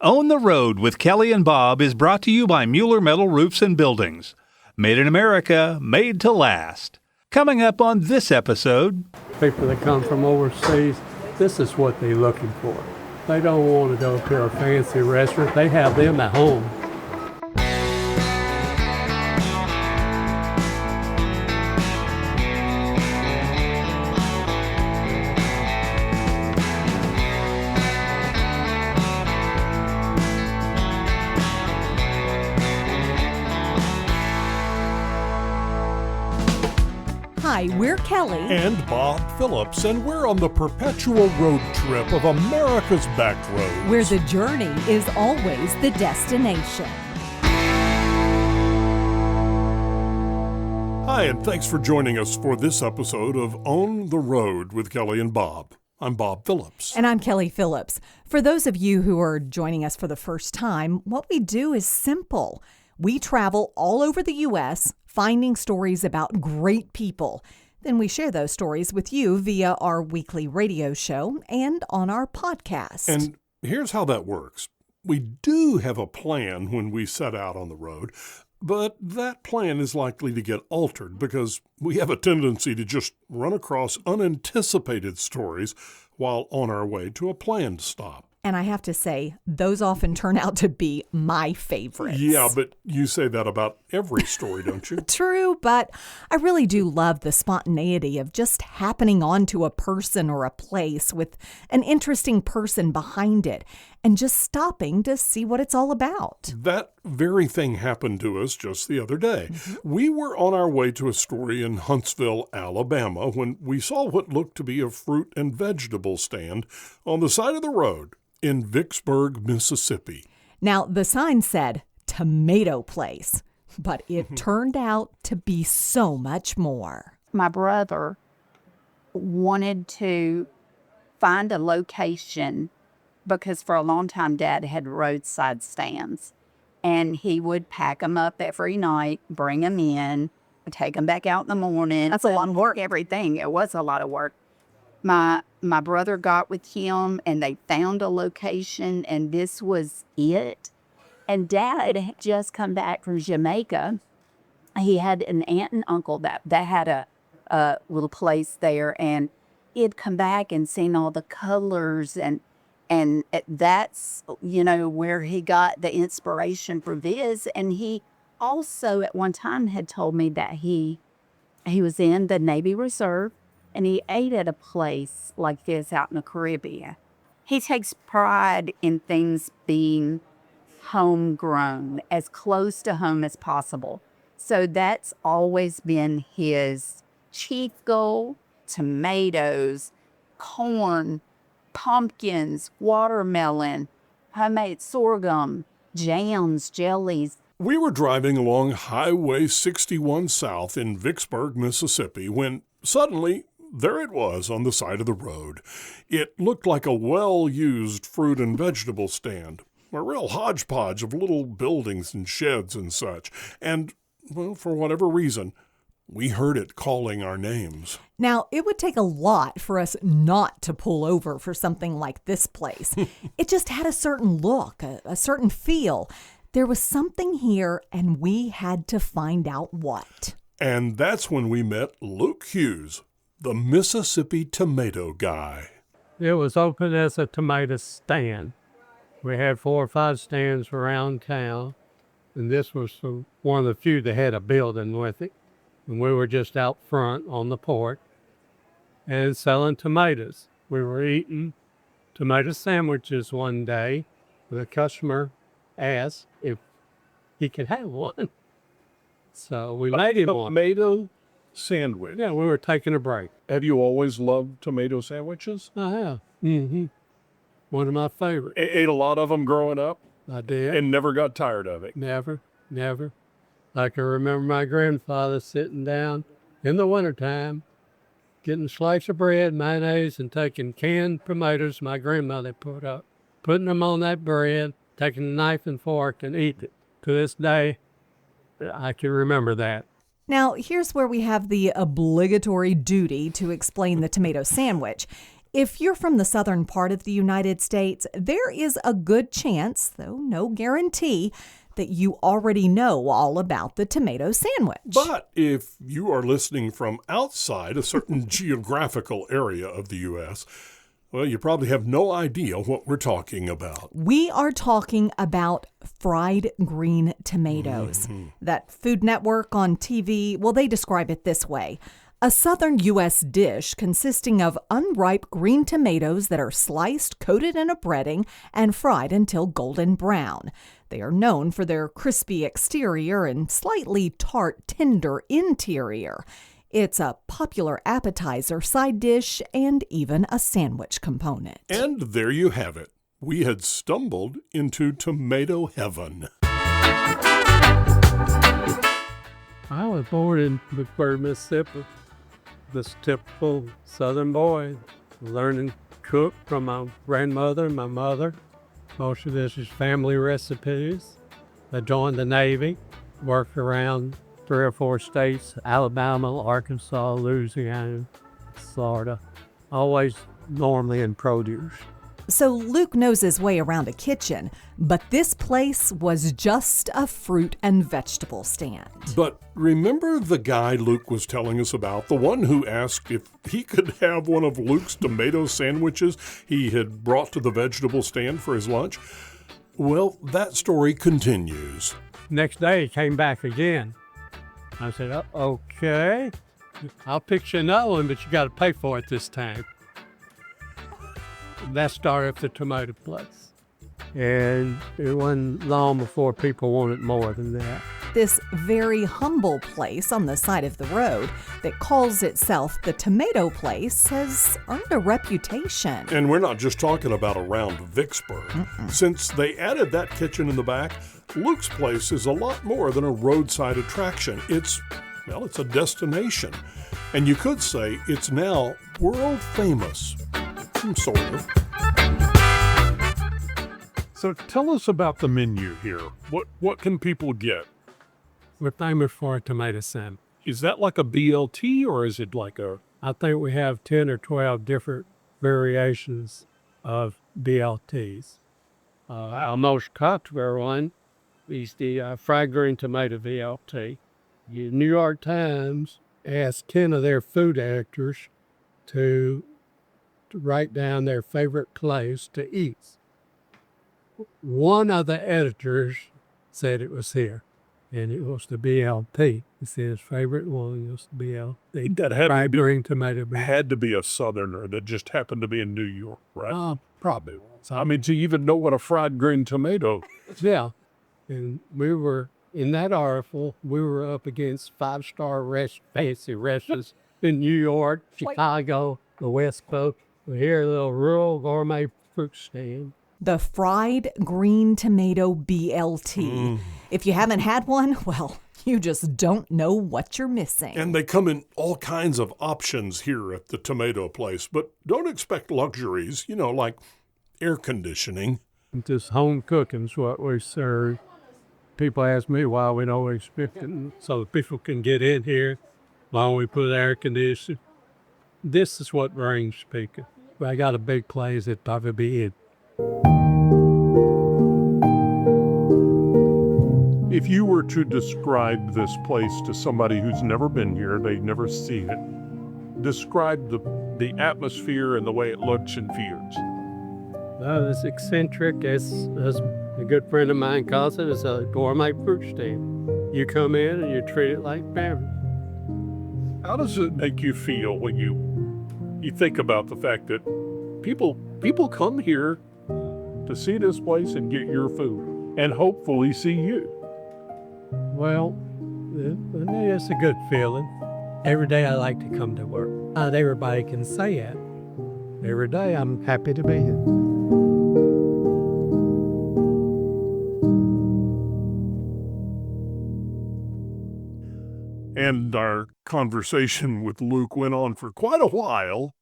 Own the Road with Kelly and Bob is brought to you by Mueller Metal Roofs and Buildings. Made in America, made to last. Coming up on this episode... People that come from overseas, this is what they're looking for. They don't want to go to a fancy restaurant. They have them at home. Hi, we're Kelly and Bob Phillips, and we're on the perpetual road trip of America's back roads, where the journey is always the destination. Hi, and thanks for joining us for this episode of On the Road with Kelly and Bob. I'm Bob Phillips. And I'm Kelly Phillips. For those of you who are joining us for the first time, what we do is simple. We travel all over the U.S., finding stories about great people. Then we share those stories with you via our weekly radio show and on our podcast. And here's how that works. We do have a plan when we set out on the road, but that plan is likely to get altered because we have a tendency to just run across unanticipated stories while on our way to a planned stop. And I have to say, those often turn out to be my favorites. Yeah, but you say that about every story, don't you? True, but I really do love the spontaneity of just happening onto a person or a place with an interesting person behind it and just stopping to see what it's all about. That very thing happened to us just the other day. We were on our way to a story in Huntsville, Alabama, when we saw what looked to be a fruit and vegetable stand on the side of the road in Vicksburg, Mississippi. Now, the sign said tomato place, but it turned out to be so much more. My brother wanted to find a location because for a long time, Dad had roadside stands. And he would pack them up every night, bring them in, take them back out in the morning. That's a lot of work. Everything. It was a lot of work. My brother got with him and they found a location and this was it. And Dad had just come back from Jamaica. He had an aunt and uncle that had a little place there, and he'd come back and seen all the colors and that's, where he got the inspiration for this. And he also at one time had told me that he was in the Navy Reserve. And he ate at a place like this out in the Caribbean. He takes pride in things being homegrown, as close to home as possible. So that's always been his chief goal: tomatoes, corn, pumpkins, watermelon, homemade sorghum, jams, jellies. We were driving along Highway 61 South in Vicksburg, Mississippi, when suddenly there it was on the side of the road. It looked like a well-used fruit and vegetable stand, a real hodgepodge of little buildings and sheds and such. And, well, for whatever reason, we heard it calling our names. Now, it would take a lot for us not to pull over for something like this place. It just had a certain look, a certain feel. There was something here, and we had to find out what. And that's when we met Luke Hughes, the Mississippi tomato guy. It was open as a tomato stand. We had 4 or 5 stands around town, and this was one of the few that had a building with it. And we were just out front on the porch and selling tomatoes. We were eating tomato sandwiches one day. The customer asked if he could have one. So we made him one. Tomato sandwich. Yeah, we were taking a break. Have you always loved tomato sandwiches? I have. One of my favorites. Ate a lot of them growing up? I did. And never got tired of it? Never. I can remember my grandfather sitting down in the wintertime, getting a slice of bread, mayonnaise, and taking canned tomatoes my grandmother put up, putting them on that bread, taking a knife and fork and eating it. To this day, I can remember that. Now, here's where we have the obligatory duty to explain the tomato sandwich. If you're from the southern part of the United States, there is a good chance, though no guarantee, that you already know all about the tomato sandwich. But if you are listening from outside a certain geographical area of the U.S., well, you probably have no idea what we're talking about. We are talking about fried green tomatoes. That Food Network on TV, well, they describe it this way. A southern U.S. dish consisting of unripe green tomatoes that are sliced, coated in a breading, and fried until golden brown. They are known for their crispy exterior and slightly tart, tender interior. It's a popular appetizer, side dish, and even a sandwich component. And there you have it. We had stumbled into tomato heaven. I was born in Vicksburg, Mississippi. This typical Southern boy, learning to cook from my grandmother and my mother. Most of this is family recipes. I joined the Navy, worked around 3 or 4 states, Alabama, Arkansas, Louisiana, Florida, always normally in produce. So Luke knows his way around a kitchen, but this place was just a fruit and vegetable stand. But remember the guy Luke was telling us about, the one who asked if he could have one of Luke's tomato sandwiches he had brought to the vegetable stand for his lunch? Well, that story continues. Next day, he came back again. I said, okay, I'll pick you another one, but you got to pay for it this time. That started up the tomato place. And it wasn't long before people wanted more than that. This very humble place on the side of the road that calls itself the Tomato Place has earned a reputation. And we're not just talking about around Vicksburg. Since they added that kitchen in the back, Luke's Place is a lot more than a roadside attraction. It's a destination. And you could say it's now world famous. Sort of. So tell us about the menu here. What can people get? We're famous for a tomato sandwich. Is that like a BLT or is it like a... I think we have 10 or 12 different variations of BLTs. Our most popular one is the fried green tomato BLT. The New York Times asked 10 of their food editors to write down their favorite place to eat. One of the editors said it was here, and it was the BLT. He said his favorite one was the BLT. That had fried green tomato BLT. had to be a Southerner that just happened to be in New York, right? Probably. I mean, to even know what a fried green tomato... Yeah. And we were, in that article, we were up against 5-star fancy restaurants in New York, Chicago, the West Coast. We're here at a little rural gourmet fruit stand. The fried green tomato BLT. If you haven't had one, well, you just don't know what you're missing. And they come in all kinds of options here at the Tomato Place, but don't expect luxuries, like air conditioning. Just home cooking's what we serve. People ask me why we don't expect it, so that people can get in here while we put air conditioning. This is what brings people. If I got a big place, it'd probably be it. If you were to describe this place to somebody who's never been here, they've never seen it, describe the atmosphere and the way it looks and feels. Well, it's eccentric, as a good friend of mine calls it, it's a gourmet fruit stand. You come in and you treat it like family. How does it make you feel when you think about the fact that people come here to see this place and get your food and hopefully see you? Well, it's a good feeling. Every day I like to come to work. Not everybody can say it. Every day I'm happy to be here. And our conversation with Luke went on for quite a while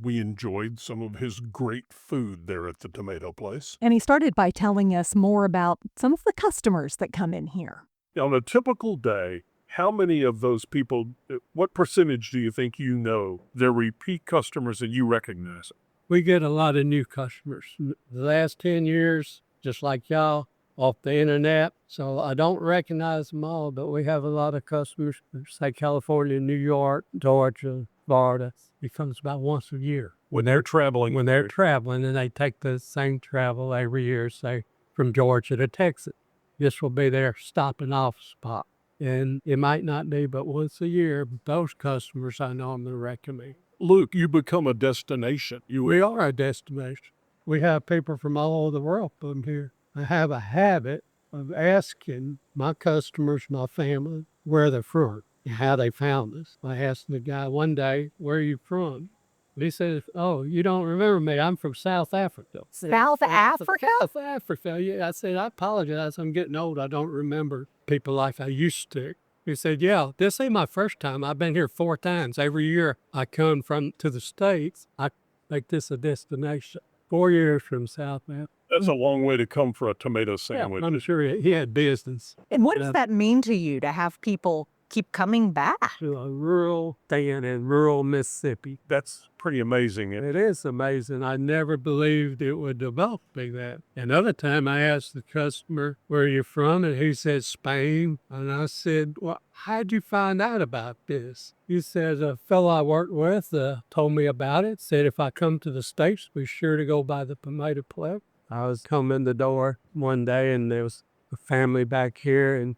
we enjoyed some of his great food there at the Tomato Place. And he started by telling us more about some of the customers that come in here. On a typical day, how many of those people, what percentage do you think they're repeat customers and you recognize them? We get a lot of new customers. The last 10 years, just like y'all, off the internet. So I don't recognize them all, but we have a lot of customers, say California, New York, Georgia, Florida. It comes about once a year. When they're traveling. When they're traveling, and they take the same travel every year, say from Georgia to Texas. This will be their stopping off spot. And it might not be but once a year, but those customers I normally recommend. Luke, you become a destination. We are a destination. We have people from all over the world come here. I have a habit of asking my customers, my family, where they're from and how they found us. I asked the guy one day, where are you from? And he said, oh, you don't remember me. I'm from South Africa. South Africa? South Africa. Yeah, I said, I apologize. I'm getting old. I don't remember people like I used to. He said, yeah, this ain't my first time. I've been here 4 times. Every year I come to the States. I make this a destination. 4 years from South Africa. That's a long way to come for a tomato sandwich. Yeah, I'm sure he had business. And what does that mean to you to have people keep coming back? To a rural stand in rural Mississippi. That's pretty amazing. It is amazing. I never believed it would develop like that. Another time I asked the customer, where are you from? And he said, Spain. And I said, well, how'd you find out about this? He said, a fellow I worked with told me about it, said if I come to the States, be sure to go by the tomato plug. I was coming the door one day and there was a family back here and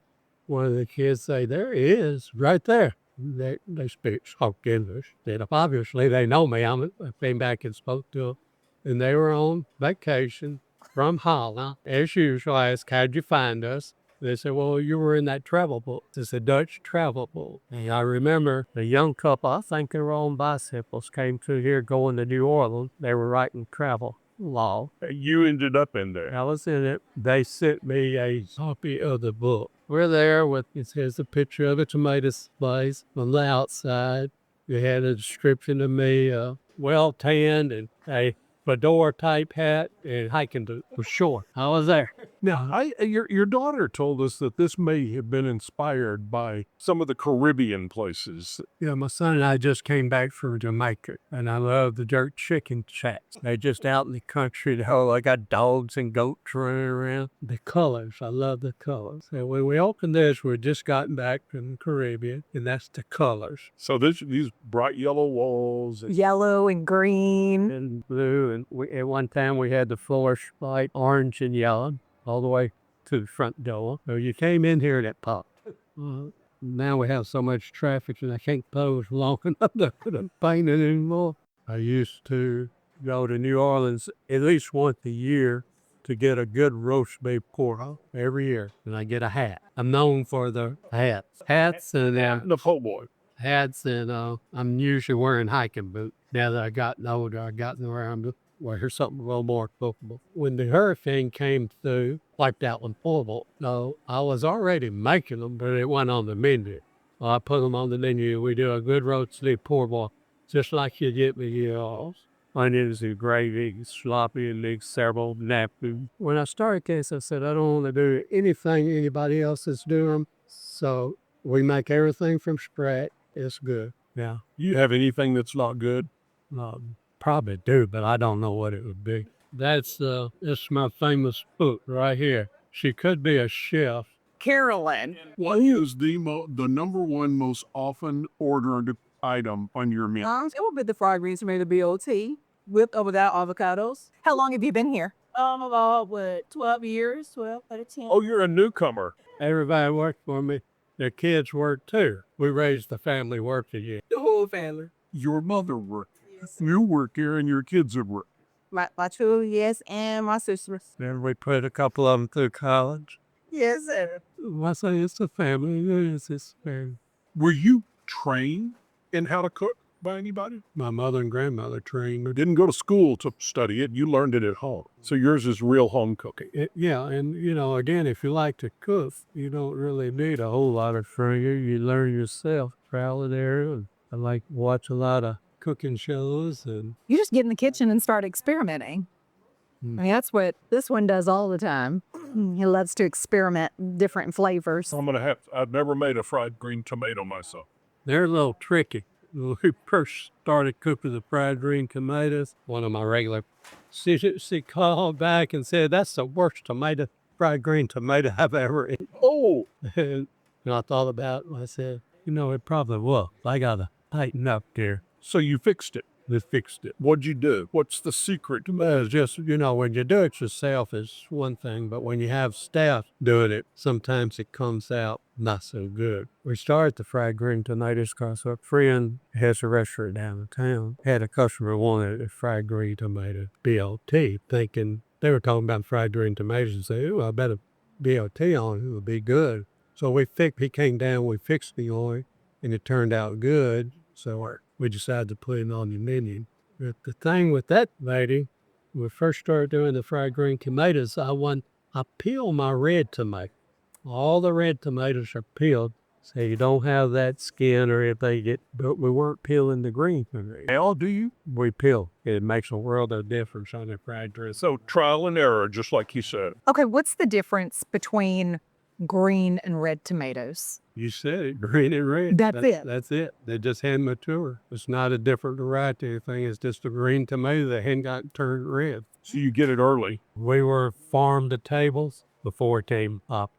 one of the kids say, there he is, right there. They speak English. Said, obviously, they know me. I came back and spoke to them. And they were on vacation from Holland. As usual, I asked, how'd you find us? They said, well, you were in that travel boat. It's a Dutch travel boat. And I remember the young couple, I think they were on bicycles, came through here going to New Orleans. They were writing travel law. You ended up in there. I was in it. They sent me a copy of the book. We're there with, here's a picture of a tomato slice on the outside. They had a description of me, well tanned and a fedora type hat and hiking boots for sure. I was there. Now, your daughter told us that this may have been inspired by some of the Caribbean places. Yeah, my son and I just came back from Jamaica, and I love the jerk chicken chats. They're just out in the country. I got dogs and goats running around. The colors, I love the colors. And when we opened this, we just gotten back from the Caribbean, and that's the colors. So these bright yellow walls. Yellow and green. And blue, and at one time we had the floors light orange and yellow all the way to the front door. So you came in here and it popped. Now we have so much traffic and I can't pose long enough to paint it anymore. I used to go to New Orleans at least once a year to get a good roast beef pork every year, and I get a hat. I'm known for the hats and the po' boy. Hats, and I'm usually wearing hiking boots. Now that I gotten older, I gotten around to wear something a little more comfortable. When the hurricane came through, wiped out the portable, no, I was already making them, but it wasn't on the menu. I put them on the menu. We do a good roasted portable, just like you get with yours. Onions and gravy, sloppy and mixed several napkins. When I started this, I said, I don't want to do anything anybody else is doing. So we make everything from scratch. It's good. Yeah. You have anything that's not good? Probably do, but I don't know what it would be. That's my famous book right here. She could be a chef. Carolyn. What is the number one most often ordered item on your menu? It would be the fried greens made of BLT with or without avocados. How long have you been here? About 12 years, 12 out of 10. Oh, you're a newcomer. Everybody worked for me. Their kids work too. We raised the family working here. The whole family. Your mother worked. You work here and your kids have worked. My two, yes, and my sisters. Then we put a couple of them through college. Yes, sir. I say it's a family. It's a family. Were you trained in how to cook by anybody? My mother and grandmother trained me. Didn't go to school to study it. You learned it at home. So yours is real home cooking. Yeah, and again, if you like to cook, you don't really need a whole lot of training. You learn yourself, trial and error. And I like to watch a lot of cooking shows. And You just get in the kitchen and start experimenting. I mean, that's what this one does all the time. He loves to experiment different flavors. I've never made a fried green tomato myself. they're a little tricky. When we first started cooking the fried green tomatoes, one of my regular she called back and said, "That's the worst fried green tomato I've ever eaten." Oh, And I thought about it. I said, it probably was. I got to tighten up there. so you fixed it. We fixed it. What'd you do? What's the secret? Well, it's just, when you do it yourself is one thing, but when you have staff doing it, sometimes it comes out not so good. We started the fried green tomatoes because a friend has a restaurant downtown. Had a customer wanted a fried green tomato BLT, thinking they were talking about fried green tomatoes and say, "Oh, I bet a BLT on it would be good." So he came down, we fixed the oil, and it turned out good. So we decided to put it on the menu. But the thing with that lady, when we first started doing the fried green tomatoes, I peeled my red tomato. All the red tomatoes are peeled, so you don't have that skin or anything. But we weren't peeling the green tomatoes. How do you? We peel. It makes a world of difference on the fried dressing. So trial and error, just like you said. Okay, what's the difference between green and red tomatoes? You said it, green and red. That's it. That's it. They just hadn't matured. It's not a different variety or anything. It's just a green tomato that hadn't got turned red. So you get it early, We were farm to tables before it came up.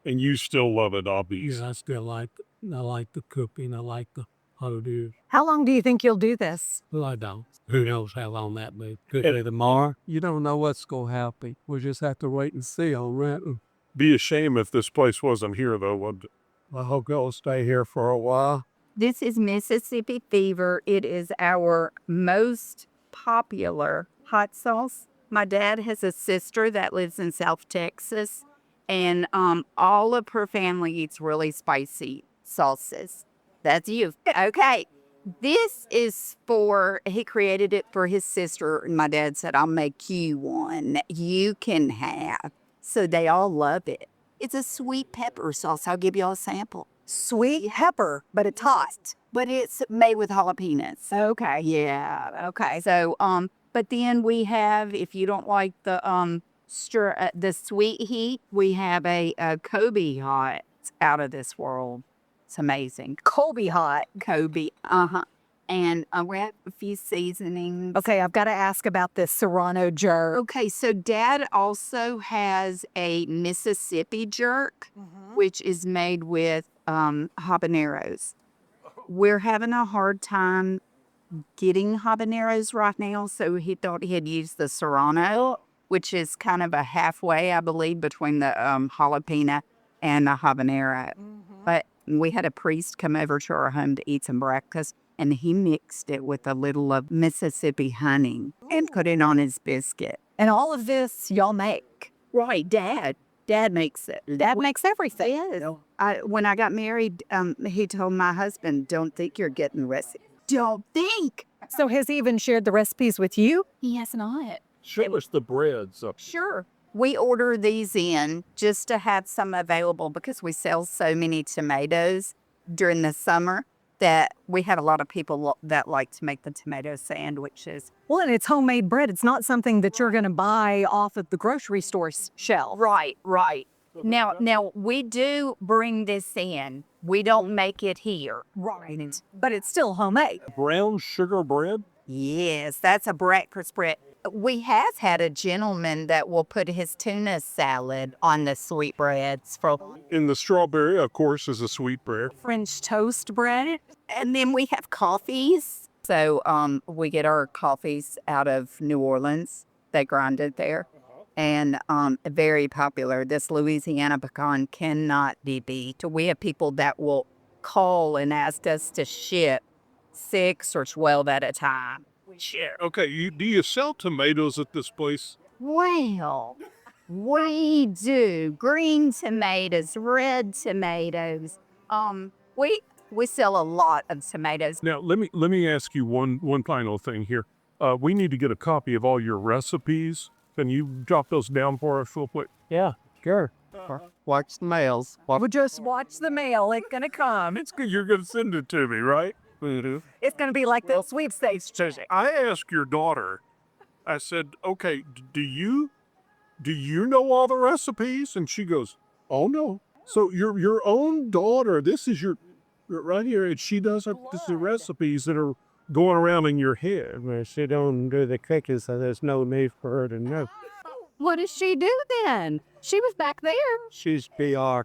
and you still love it, obviously. Yeah, I still like it. I like the cooking. I like the how it is. How long do you think you'll do this? Well, I don't. Who knows how long that be? Could be tomorrow. You don't know what's going to happen. We'll just have to wait and see on that. Be a shame if this place wasn't here, though, wouldn't it? I hope it'll stay here for a while. This is Mississippi Fever. It is our most popular hot sauce. My dad has a sister that lives in South Texas, and all of her family eats really spicy sauces. That's you. Okay. This is he created it for his sister, and my dad said, "I'll make you one you can have." So they all love it. It's a sweet pepper sauce. I'll give you all a sample. Sweet pepper, but it's hot. But it's made with jalapenos. Okay. Yeah. Okay. So, but then we have, if you don't like the sweet heat, we have a Kobe hot. It's out of this world. It's amazing. Colby hot. Kobe. And we have a few seasonings. Okay, I've got to ask about this Serrano jerk. Okay, so Dad also has a Mississippi jerk, which is made with habaneros. We're having a hard time getting habaneros right now, so he thought he'd use the Serrano, which is kind of a halfway, I believe, between the jalapeno and the habanero. But we had a priest come over to our home to eat some breakfast, and he mixed it with a little of Mississippi honey and put it on his biscuit. And all of this y'all make. Right, Dad. Dad makes it. Dad makes everything. Yes. When I got married, he told my husband, "Don't think you're getting the recipe. Don't think." So has he even shared the recipes with you? He has not. Show us the breads. Sure. We order these in just to have some available because we sell so many tomatoes during the summer that we have a lot of people that like to make the tomato sandwiches. Well, and it's homemade bread. It's not something that you're going to buy off of the grocery store shelf. Right. Now we do bring this in. We don't make it here. Right. But it's still homemade. Brown sugar bread? Yes, that's a breakfast bread. We have had a gentleman that will put his tuna salad on the sweetbreads. In the strawberry, of course, is a sweet bread. French toast bread. And then we have coffees. So we get our coffees out of New Orleans. They grind it there. And very popular. This Louisiana pecan cannot be beat. We have people that will call and ask us to ship 6 or 12 at a time. Yeah. Okay, do you sell tomatoes at this place? Well, we do. Green tomatoes, red tomatoes. We sell a lot of tomatoes. Now, let me ask you one final thing here. We need to get a copy of all your recipes. Can you jot those down for us real quick? Yeah, sure. Watch the mails. We'll just watch the mail. It's going to come. It's good. You're going to send it to me, right? It's going to be like the sweepstakes. I asked your daughter, I said, okay, do you know all the recipes? And she goes, oh, no. So your own daughter, this is your right here, and she does the recipes that are going around in your head. Well, she don't do the cookies, so there's no need for her to know. What does she do then? She was back there. She's PR.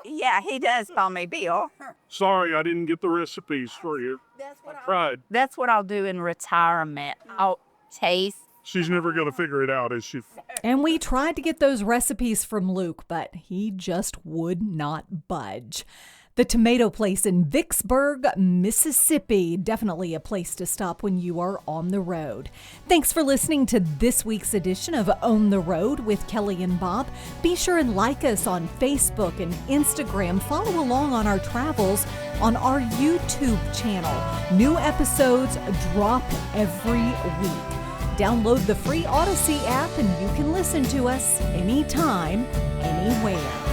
Yeah, he does call me Bill. Sorry, I didn't get the recipes for you. I tried. That's what I'll do in retirement. I'll taste. She's never going to figure it out, is she? And we tried to get those recipes from Luke, but he just would not budge. The tomato place in Vicksburg, Mississippi, definitely a place to stop when you are on the road. Thanks for listening to this week's edition of On the Road with Kelly and Bob. Be sure and like us on Facebook and Instagram. Follow along on our travels on our YouTube channel. New episodes drop every week. Download the free Odyssey app and you can listen to us anytime, anywhere.